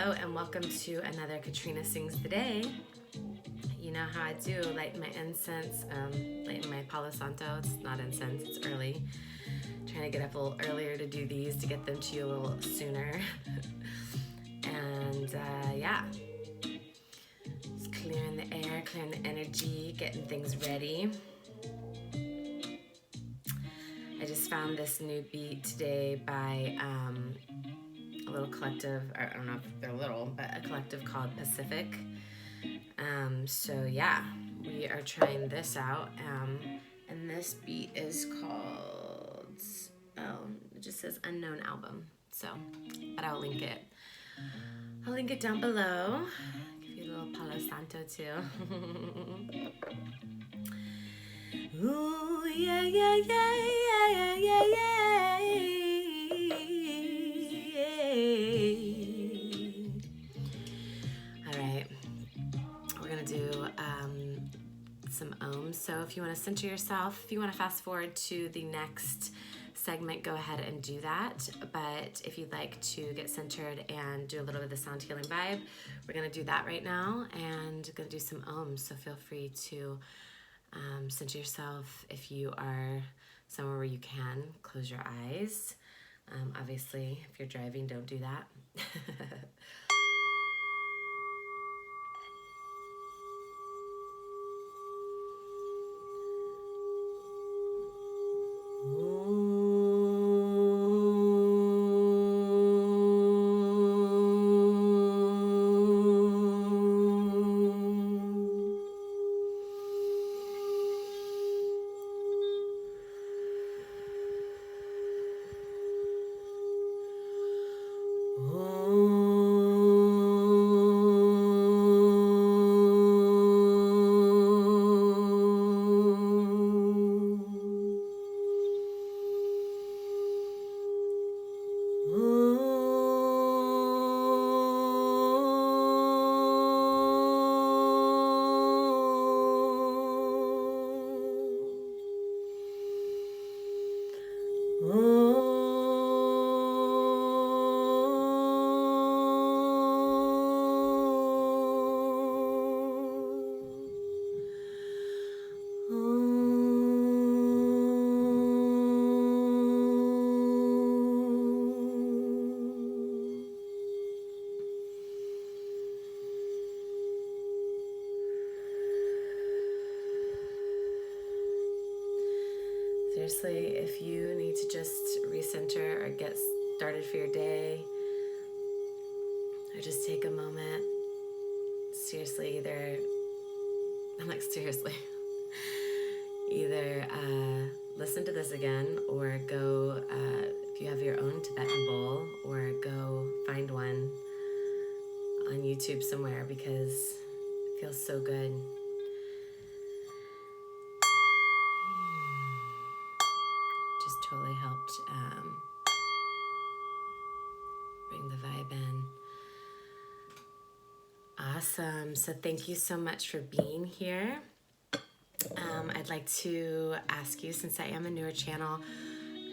Hello and welcome to another Katrina Sings today. You know how I do, light my incense, light my Palo Santo. It's not incense, it's early. Trying to get up a little earlier to do these to get them to you a little sooner. And yeah, just clearing the air, clearing the energy, getting things ready. I just found this new beat today by a little collective, or I don't know if they're little, but a collective called Pacific. So yeah, we are trying this out. And this beat is called, it just says Unknown Album. So, but I'll link it. I'll link it down below. Give you a little Palo Santo too. Ooh, yeah, yeah, yeah, yeah, yeah, yeah, yeah. All right, we're gonna do some ohms. So if you want to center yourself, if you want to fast forward to the next segment, go ahead and do that. But if you'd like to get centered and do a little bit of the sound healing vibe, we're gonna do that right now and gonna do some ohms. So feel free to center yourself. If you are somewhere where you can, close your eyes. Obviously, if you're driving, don't do that. Seriously, if you need to just recenter or get started for your day, or just take a moment, seriously, either listen to this again or go, if you have your own Tibetan bowl, or go find one on YouTube somewhere because it feels so good. Just totally helped bring the vibe in. Awesome. So thank you so much for being here. I'd like to ask you, since I am a newer channel,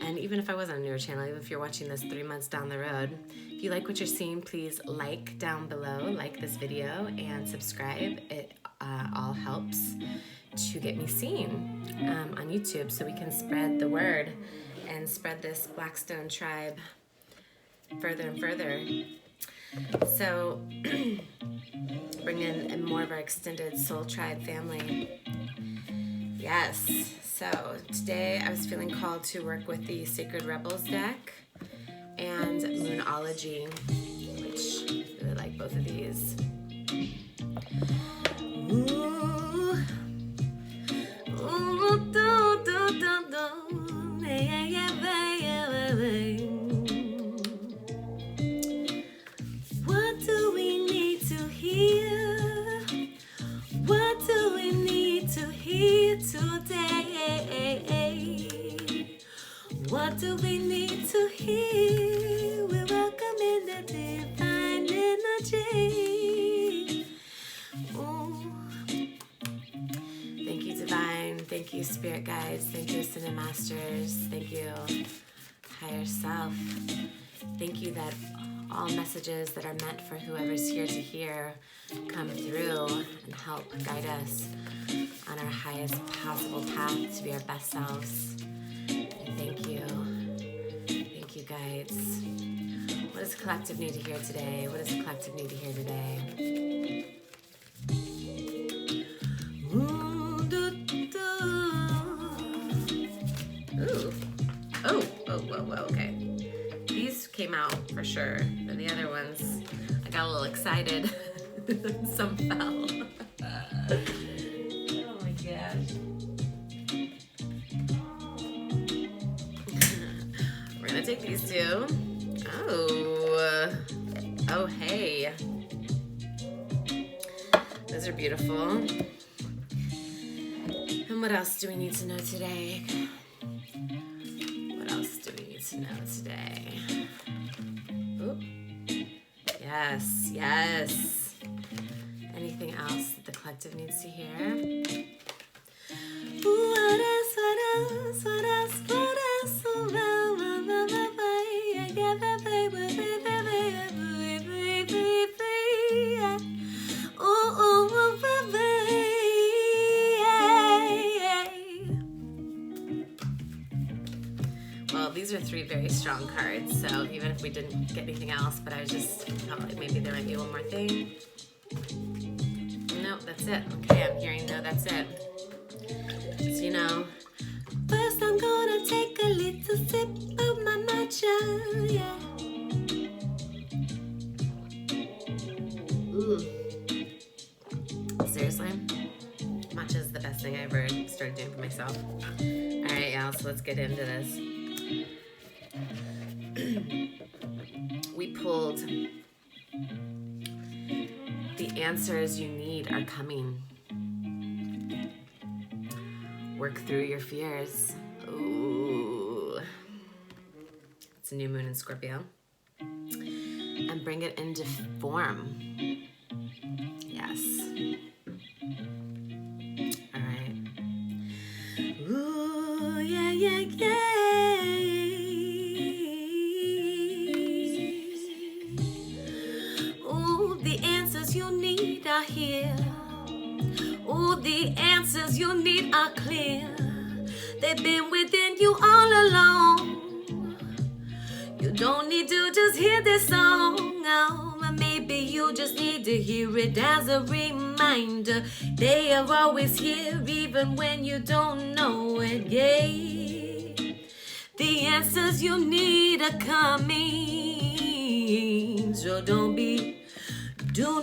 and even if I wasn't a newer channel, even if you're watching this 3 months down the road, if you like what you're seeing, please like down below, like this video, and subscribe. It all helps to get me seen on YouTube so we can spread the word and spread this Blackstone tribe further and further. So bring in more of our extended soul tribe family. Yes, so today I was feeling called to work with the Sacred Rebels deck and Moonology, which I really like both of these. Ooh. Ooh, do, do, do, do. Yeah, yeah, yeah, yeah. What do we need to hear? What do we need to hear today? What do we need to hear? We're welcoming the divine energy. Ooh. Thank you, Divine. Thank you, Spirit Guides. Thank you, Ascended Masters. Thank you, Higher Self. Thank you that all messages that are meant for whoever's here to hear come through and help guide us on our highest possible path to be our best selves. And thank you. Thank you, guides. What does the collective need to hear today? What does the collective need to hear today? Ooh. Oh, okay. These came out for sure, but the other ones, I got a little excited. Some fell. Oh my gosh. We're gonna take these two. Oh, hey. Those are beautiful. And what else do we need to know today? What else do we need to know today? Oop. Yes. Anything else that the collective needs to hear? What else? Well, these are three very strong cards, so even if we didn't get anything else, but I just felt like maybe there might be one more thing. No, that's it. Okay, I'm hearing no, that's it. So, you know, first I'm gonna take a little sip of my matcha, yeah. Ooh. Seriously? Matcha is the best thing I ever started doing for myself. Alright, y'all, so let's get into this. We pulled the answers you need are coming. Work through your fears. Ooh. It's a new moon in Scorpio. And bring it into form. Yes. All right. Ooh, yeah. Ooh, the answers you need are here. Ooh, the answers you need are clear. They've been within you all along. You don't need to just hear this song. Oh, but maybe you just need to hear it as a reminder. They are always here even when you don't know it. Yeah. The answers you need are coming. So do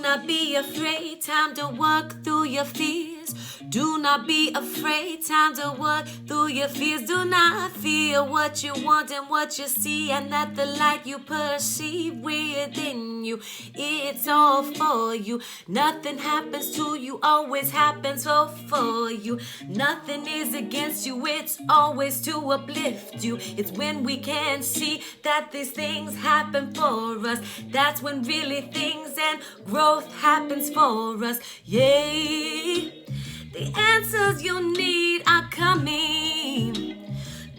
not be afraid. Time to walk through your fears. Do not be afraid. Time to walk through your fears. Do not fear what you want and what you see, and that the light you perceive within you, it's all for you. Nothing happens to you, always happens for you. Nothing is against you, it's always to uplift you. It's when we can see that these things happen for us, that's when really things and growth happens for us. Yay! The answers you need are coming.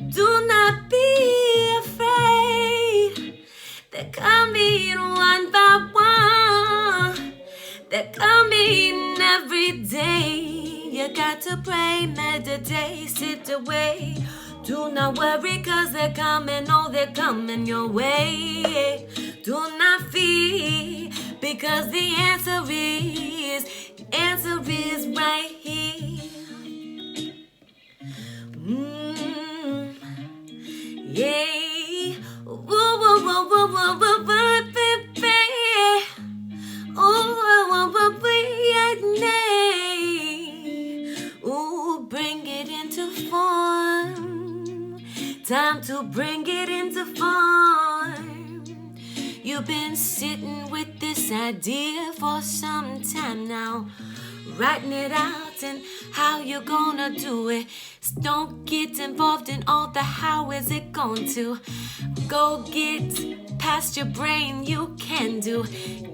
Do not be afraid. They're coming one by one. They're coming every day. You got to pray, meditate, sit away. Do not worry, 'cause they're coming, oh, they're coming your way. Do not fear, because the answer is right here. Yeah. Ooh, bring it into form. Time to bring it into form. You've been sitting with this idea for some time now, writing it out and how you're gonna do it. Don't get involved in all the how is it going to. Go get past your brain, you can do.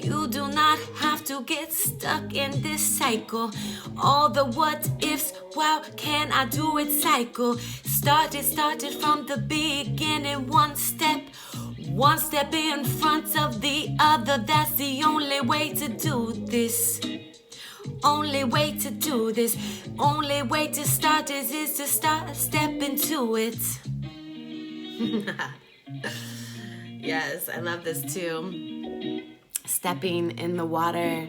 You do not have to get stuck in this cycle. All the what ifs, wow, can I do it cycle. Started from the beginning, one step, One step in front of the other, that's the only way to do this. Only way to do this. Only way to start this is to step into it. Yes, I love this too. Stepping in the water,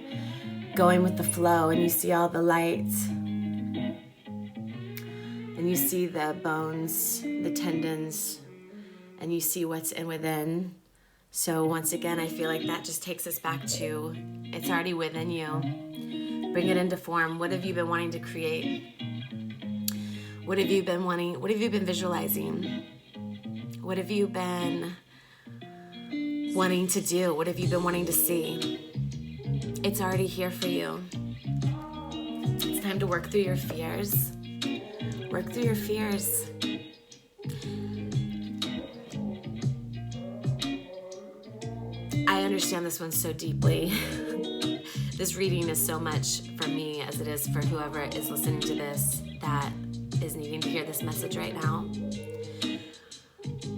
going with the flow, and you see all the lights. And you see the bones, the tendons, and you see what's in within. So once again, I feel like that just takes us back to, it's already within you. Bring it into form. What have you been wanting to create? What have you been wanting? What have you been visualizing? What have you been wanting to do? What have you been wanting to see? It's already here for you. It's time to work through your fears. Work through your fears. I understand this one so deeply. This reading is so much for me as it is for whoever is listening to this that is needing to hear this message right now.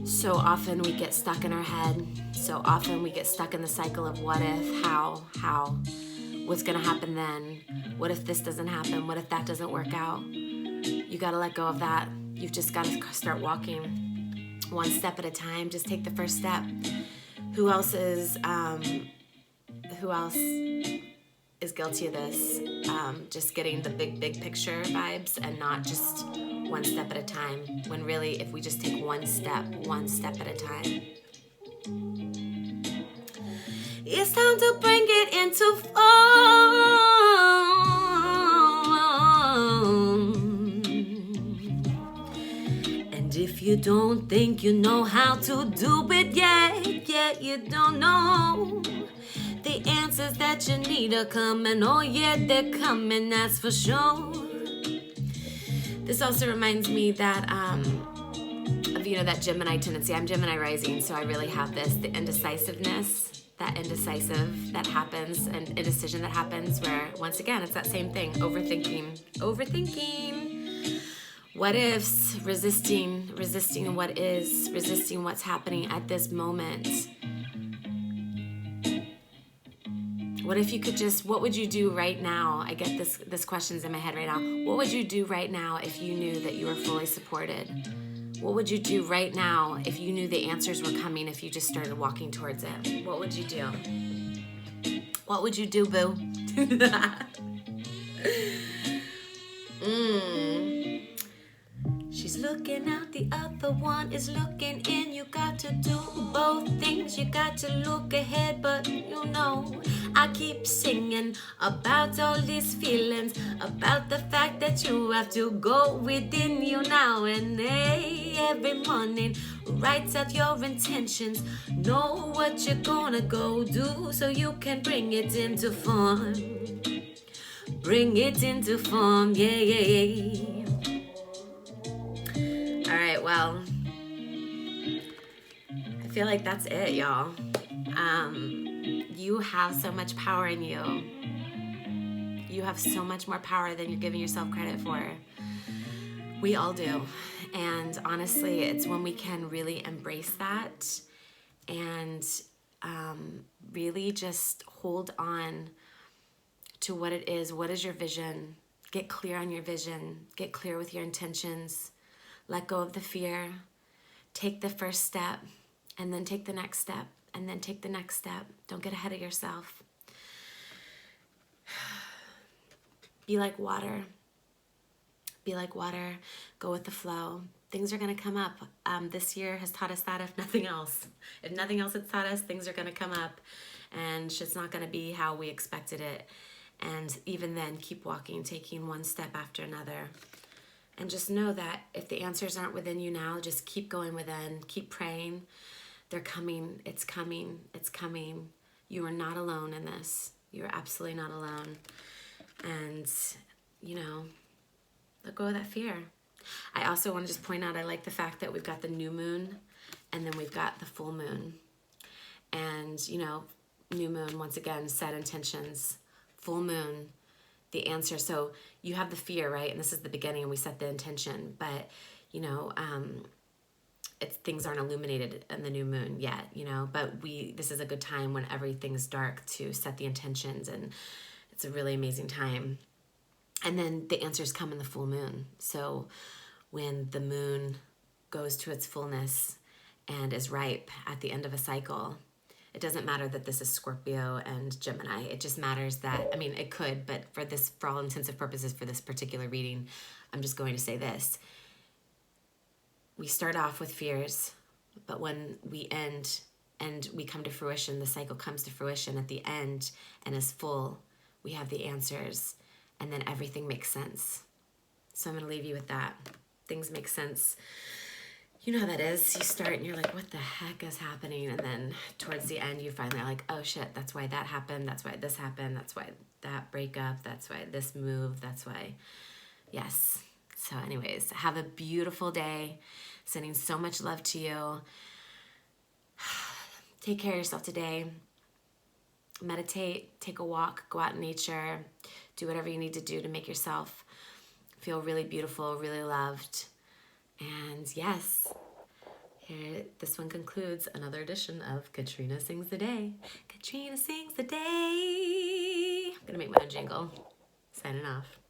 So often we get stuck in our head. So often we get stuck in the cycle of what if, how, what's gonna happen then? What if this doesn't happen? What if that doesn't work out? You gotta let go of that. You've just gotta start walking one step at a time. Just take the first step. Who else is guilty of this? Just getting the big picture vibes and not just one step at a time, when really if we just take one step at a time. It's time to bring it into form. And if you don't think you know how to do it yet you don't know. The answers that you need are coming, oh yeah, they're coming, that's for sure. This also reminds me that of, you know, that Gemini tendency. I'm Gemini rising, so I really have this, the indecisiveness, that indecisive that happens, and indecision that happens where, once again, it's that same thing, overthinking. What ifs, resisting what is, resisting what's happening at this moment. What if you could just, what would you do right now? I get this question's in my head right now. What would you do right now if you knew that you were fully supported? What would you do right now if you knew the answers were coming, if you just started walking towards it? What would you do? What would you do, boo? She's looking out, the other one is looking in. You got to do both things. You got to look ahead, but you know, I keep singing about all these feelings, about the fact that you have to go within you now and every morning. Write out your intentions, know what you're gonna go do so you can bring it into form. Bring it into form, yeah. All right, well, I feel like that's it, y'all. You have so much power in you. You have so much more power than you're giving yourself credit for. We all do. And honestly, it's when we can really embrace that and really just hold on to what it is. What is your vision? Get clear on your vision. Get clear with your intentions. Let go of the fear. Take the first step, and then take the next step, and then take the next step. Don't get ahead of yourself. Be like water. Be like water. Go with the flow. Things are going to come up. This year has taught us that, if nothing else. If nothing else it's taught us, things are going to come up, and shit's not going to be how we expected it. And even then, keep walking, taking one step after another. And just know that if the answers aren't within you now, just keep going within. Keep praying. They're coming. It's coming. It's coming. You are not alone in this. You are absolutely not alone. And, you know, let go of that fear. I also want to just point out, I like the fact that we've got the new moon and then we've got the full moon. And, you know, new moon, once again, set intentions. Full moon, the answer. So you have the fear, right? And this is the beginning and we set the intention. But, you know, things aren't illuminated in the new moon yet, you know, but this is a good time when everything's dark to set the intentions, and it's a really amazing time. And then the answers come in the full moon. So when the moon goes to its fullness and is ripe at the end of a cycle, it doesn't matter that this is Scorpio and Gemini. It just matters that, I mean, it could, but for all intensive purposes for this particular reading, I'm just going to say this. We start off with fears, but when we end and we come to fruition, the cycle comes to fruition at the end and is full, we have the answers, and then everything makes sense. So I'm going to leave you with that. Things make sense. You know how that is. You start and you're like, what the heck is happening? And then towards the end, you finally are like, oh shit, that's why that happened. That's why this happened. That's why that breakup. That's why this move. That's why, yes. So anyways, have a beautiful day. Sending so much love to you. Take care of yourself today. Meditate, take a walk, go out in nature, do whatever you need to do to make yourself feel really beautiful, really loved. And yes, here, this one concludes another edition of Katrina Sings the Day. Katrina Sings the Day. I'm gonna make my own jingle. Signing off.